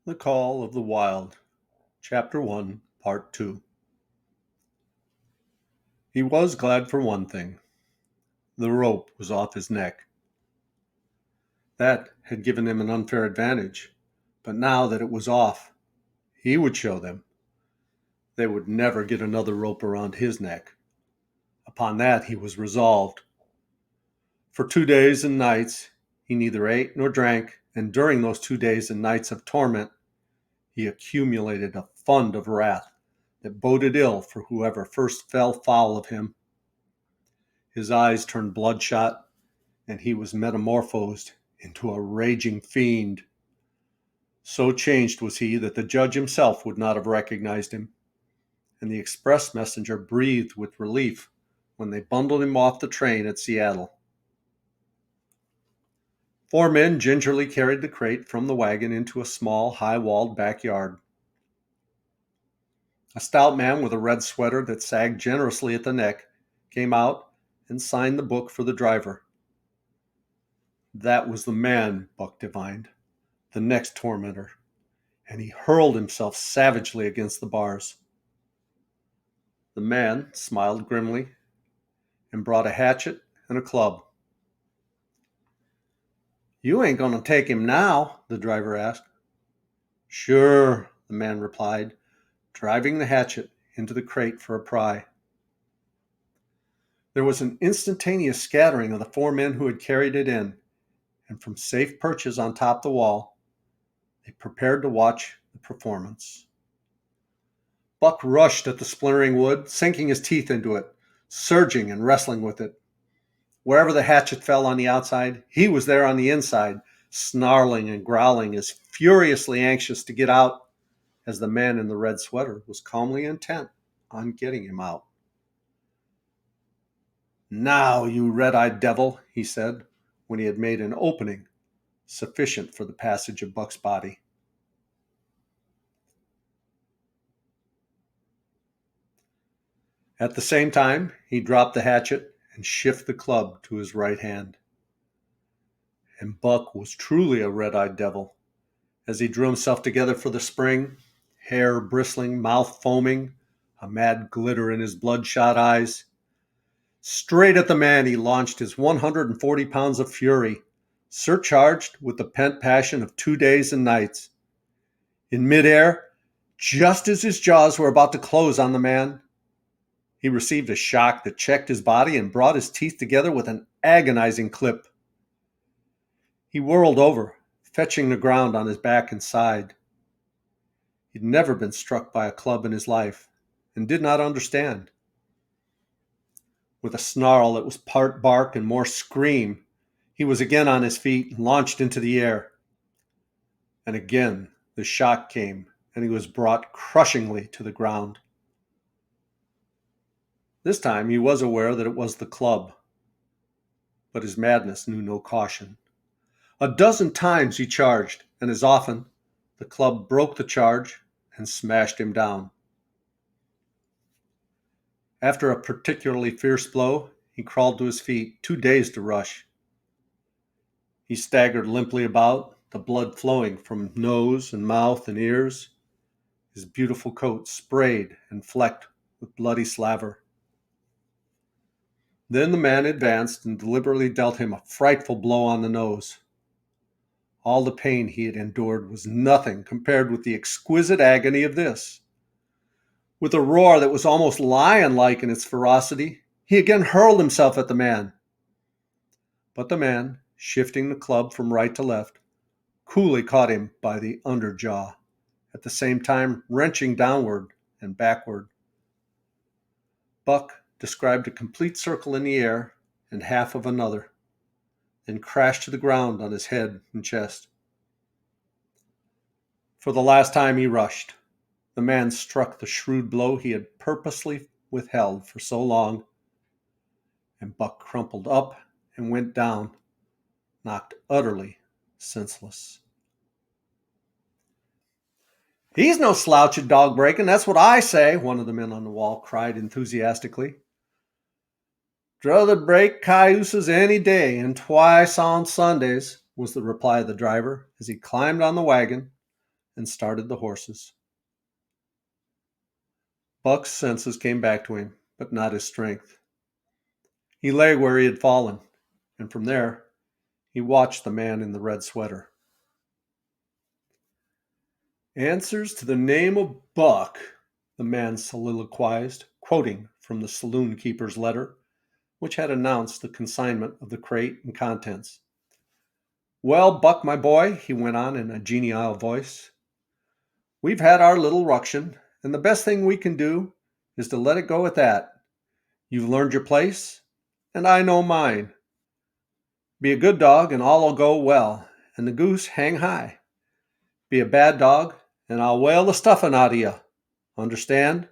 The Call of the Wild, Chapter 1, Part 2. He was glad for one thing. The rope was off his neck. That had given him an unfair advantage, but now that it was off, he would show them. They would never get another rope around his neck. Upon that he was resolved. For 2 days and nights he neither ate nor drank, and during those 2 days and nights of torment he accumulated a fund of wrath that boded ill for whoever first fell foul of him. His eyes turned bloodshot, and he was metamorphosed into a raging fiend. So changed was he that the judge himself would not have recognized him, and the express messenger breathed with relief when they bundled him off the train at Seattle. 4 men gingerly carried the crate from the wagon into a small, high-walled backyard. A stout man with a red sweater that sagged generously at the neck came out and signed the book for the driver. That was the man, Buck divined, the next tormentor, and he hurled himself savagely against the bars. The man smiled grimly and brought a hatchet and a club. "You ain't going to take him now?" the driver asked. "Sure," the man replied, driving the hatchet into the crate for a pry. There was an instantaneous scattering of the 4 men who had carried it in, and from safe perches on top the wall, they prepared to watch the performance. Buck rushed at the splintering wood, sinking his teeth into it, surging and wrestling with it. Wherever the hatchet fell on the outside, he was there on the inside, snarling and growling, as furiously anxious to get out as the man in the red sweater was calmly intent on getting him out. "Now, you red-eyed devil," he said, when he had made an opening sufficient for the passage of Buck's body. At the same time, he dropped the hatchet and shifted the club to his right hand. And Buck was truly a red-eyed devil. As he drew himself together for the spring, hair bristling, mouth foaming, a mad glitter in his bloodshot eyes, straight at the man he launched his 140 pounds of fury, surcharged with the pent passion of 2 days and nights. In midair, just as his jaws were about to close on the man, he received a shock that checked his body and brought his teeth together with an agonizing clip. He whirled over, fetching the ground on his back and side. He'd never been struck by a club in his life and did not understand. With a snarl that was part bark and more scream, he was again on his feet and launched into the air. And again the shock came, and he was brought crushingly to the ground. This time he was aware that it was the club, but his madness knew no caution. A dozen times he charged, and as often the club broke the charge and smashed him down. After a particularly fierce blow, he crawled to his feet, too dazed to rush. He staggered limply about, the blood flowing from nose and mouth and ears, his beautiful coat sprayed and flecked with bloody slaver. Then the man advanced and deliberately dealt him a frightful blow on the nose. All the pain he had endured was nothing compared with the exquisite agony of this. With a roar that was almost lion-like in its ferocity, he again hurled himself at the man. But the man, shifting the club from right to left, coolly caught him by the under jaw, at the same time wrenching downward and backward. Buck described a complete circle in the air and half of another, then crashed to the ground on his head and chest. For the last time he rushed. The man struck the shrewd blow he had purposely withheld for so long, and Buck crumpled up and went down, knocked utterly senseless. "He's no slouch at dog breaking, that's what I say," one of the men on the wall cried enthusiastically. "Druther break cayuses any day, and twice on Sundays," was the reply of the driver as he climbed on the wagon, and started the horses. Buck's senses came back to him, but not his strength. He lay where he had fallen, and from there, he watched the man in the red sweater. "Answers to the name of Buck," the man soliloquized, quoting from the saloon keeper's letter, which had announced the consignment of the crate and contents. "Well, Buck, my boy," he went on in a genial voice, "we've had our little ruction, and the best thing we can do is to let it go at that. You've learned your place, and I know mine. Be a good dog, and all'll go well, and the goose hang high. Be a bad dog, and I'll whale the stuffin' out of you. Understand?"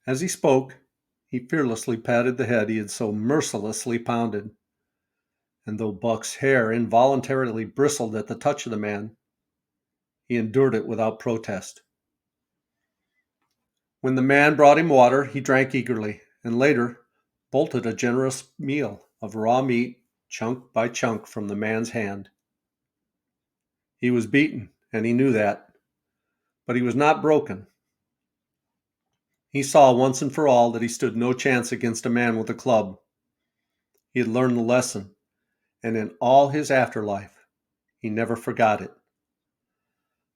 As he spoke, he fearlessly patted the head he had so mercilessly pounded. And though Buck's hair involuntarily bristled at the touch of the man, he endured it without protest. When the man brought him water, he drank eagerly, and later bolted a generous meal of raw meat, chunk by chunk, from the man's hand. He was beaten, and he knew that, but he was not broken. He saw once and for all that he stood no chance against a man with a club. He had learned the lesson, and in all his afterlife, he never forgot it.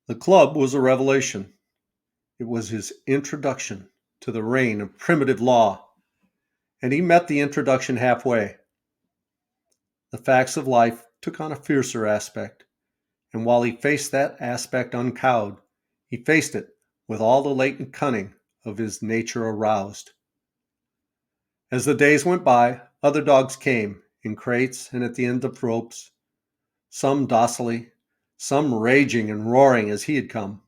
The club was a revelation. It was his introduction to the reign of primitive law, and he met the introduction halfway. The facts of life took on a fiercer aspect, and while he faced that aspect uncowed, he faced it with all the latent cunning of his nature aroused. As the days went by, other dogs came, in crates and at the end of ropes, some docilely, some raging and roaring as he had come,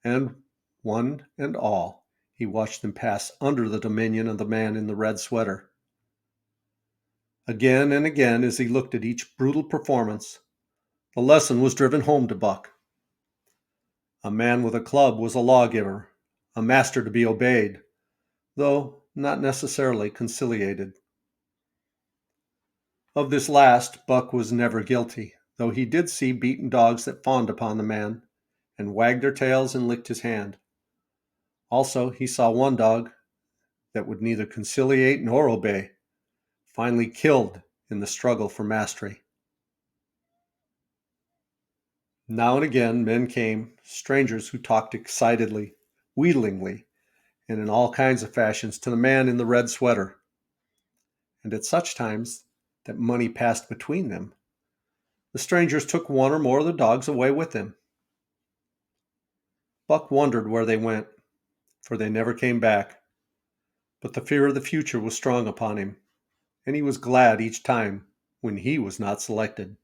and one and all, he watched them pass under the dominion of the man in the red sweater. Again and again, as he looked at each brutal performance, the lesson was driven home to Buck. A man with a club was a lawgiver, a master to be obeyed, though not necessarily conciliated. Of this last, Buck was never guilty, though he did see beaten dogs that fawned upon the man, and wagged their tails and licked his hand. Also, he saw one dog that would neither conciliate nor obey, finally killed in the struggle for mastery. Now and again, men came, strangers who talked excitedly, wheedlingly, and in all kinds of fashions to the man in the red sweater. And at such times that money passed between them, the strangers took one or more of the dogs away with them. Buck wondered where they went, for they never came back. But the fear of the future was strong upon him, and he was glad each time when he was not selected.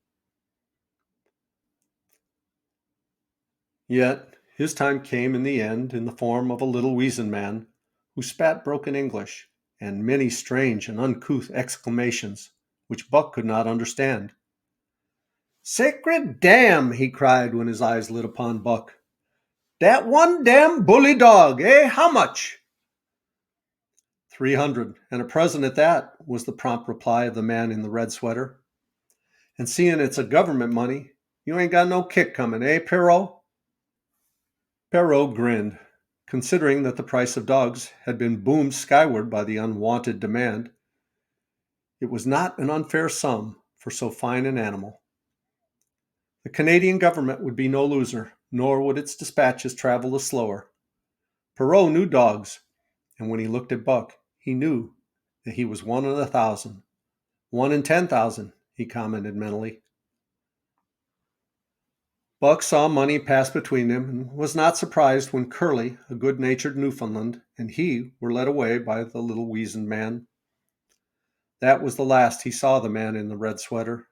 Yet his time came in the end in the form of a little weazened man who spat broken English and many strange and uncouth exclamations which Buck could not understand. "Sacred damn!" he cried when his eyes lit upon Buck. "Dat one damn bully dog, eh? How much?" 300, and a present at that, was the prompt reply of the man in the red sweater. "And seeing it's a government money, you ain't got no kick coming, eh, Perrault?" Perrault grinned, considering that the price of dogs had been boomed skyward by the unwonted demand. It was not an unfair sum for so fine an animal. The Canadian government would be no loser, nor would its dispatches travel the slower. Perrault knew dogs, and when he looked at Buck, he knew that he was 1 in 1,000. 1 in 10,000, he commented mentally. Buck saw money pass between them, and was not surprised when Curly, a good-natured Newfoundland, and he were led away by the little weazened man. That was the last he saw of the man in the red sweater,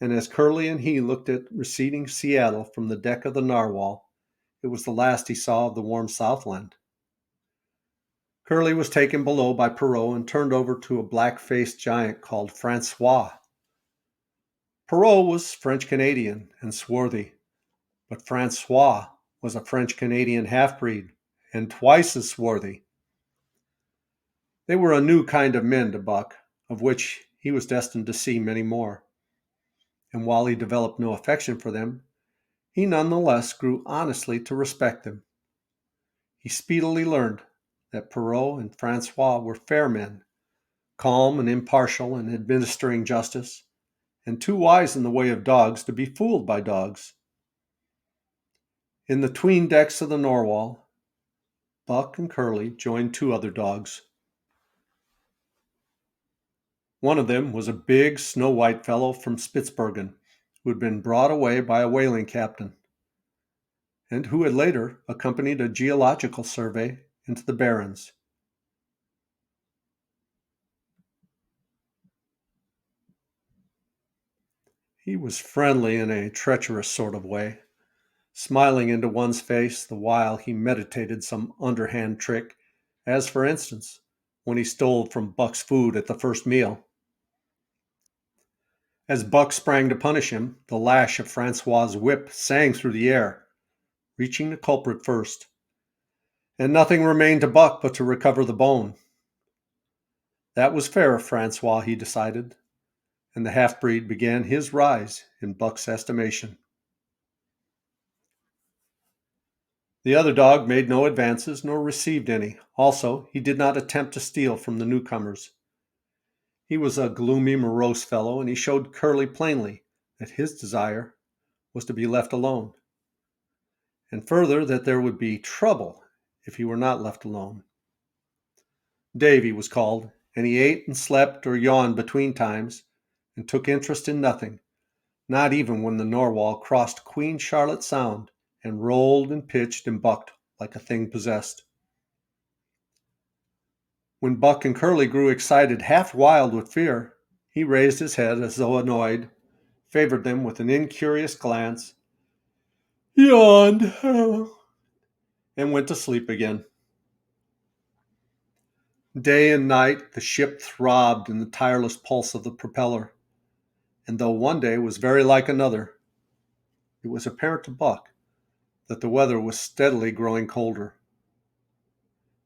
and as Curly and he looked at receding Seattle from the deck of the Narwhal, it was the last he saw of the warm Southland. Curly was taken below by Perrault and turned over to a black-faced giant called Francois. Perrault was French-Canadian and swarthy, but Francois was a French-Canadian half-breed and twice as swarthy. They were a new kind of men to Buck, of which he was destined to see many more. And while he developed no affection for them, he nonetheless grew honestly to respect them. He speedily learned that Perrault and Francois were fair men, calm and impartial in administering justice, and too wise in the way of dogs to be fooled by dogs. In the 'tween decks of the Narwhal, Buck and Curly joined two other dogs. One of them was a big snow-white fellow from Spitzbergen, who had been brought away by a whaling captain, and who had later accompanied a geological survey into the Barrens. He was friendly in a treacherous sort of way, smiling into one's face the while he meditated some underhand trick, as for instance, when he stole from Buck's food at the first meal. As Buck sprang to punish him, the lash of Francois's whip sang through the air, reaching the culprit first, and nothing remained to Buck but to recover the bone. That was fair of Francois, he decided, and the half-breed began his rise in Buck's estimation. The other dog made no advances nor received any. Also, he did not attempt to steal from the newcomers. He was a gloomy, morose fellow, and he showed Curly plainly that his desire was to be left alone, and further that there would be trouble if he were not left alone. Dave, he was called, and he ate and slept or yawned between times, and took interest in nothing, not even when the Narwhal crossed Queen Charlotte Sound and rolled and pitched and bucked like a thing possessed. When Buck and Curly grew excited, half wild with fear, he raised his head as though annoyed, favored them with an incurious glance, yawned, and went to sleep again. Day and night the ship throbbed in the tireless pulse of the propeller, and though one day was very like another, it was apparent to Buck that the weather was steadily growing colder.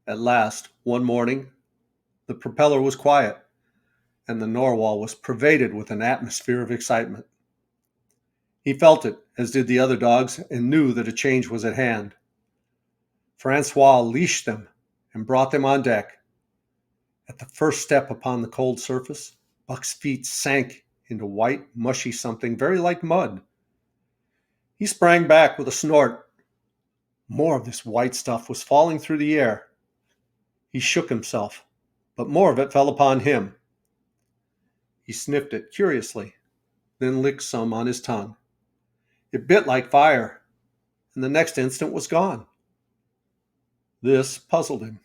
At last, one morning, the propeller was quiet, and the Narwhal was pervaded with an atmosphere of excitement. He felt it, as did the other dogs, and knew that a change was at hand. Francois leashed them and brought them on deck. At the first step upon the cold surface, Buck's feet sank into white, mushy something very like mud. He sprang back with a snort. More of this white stuff was falling through the air. He shook himself, but more of it fell upon him. He sniffed it curiously, then licked some on his tongue. It bit like fire, and the next instant was gone. This puzzled him.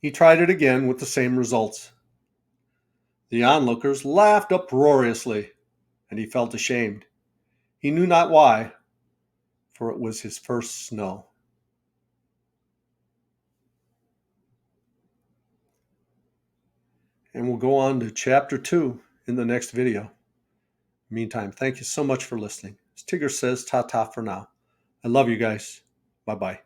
He tried it again with the same results. The onlookers laughed uproariously, and he felt ashamed. He knew not why, for it was his first snow. And we'll go on to chapter 2 in the next video. Meantime, thank you so much for listening. As Tigger says, ta-ta for now. I love you guys. Bye-bye.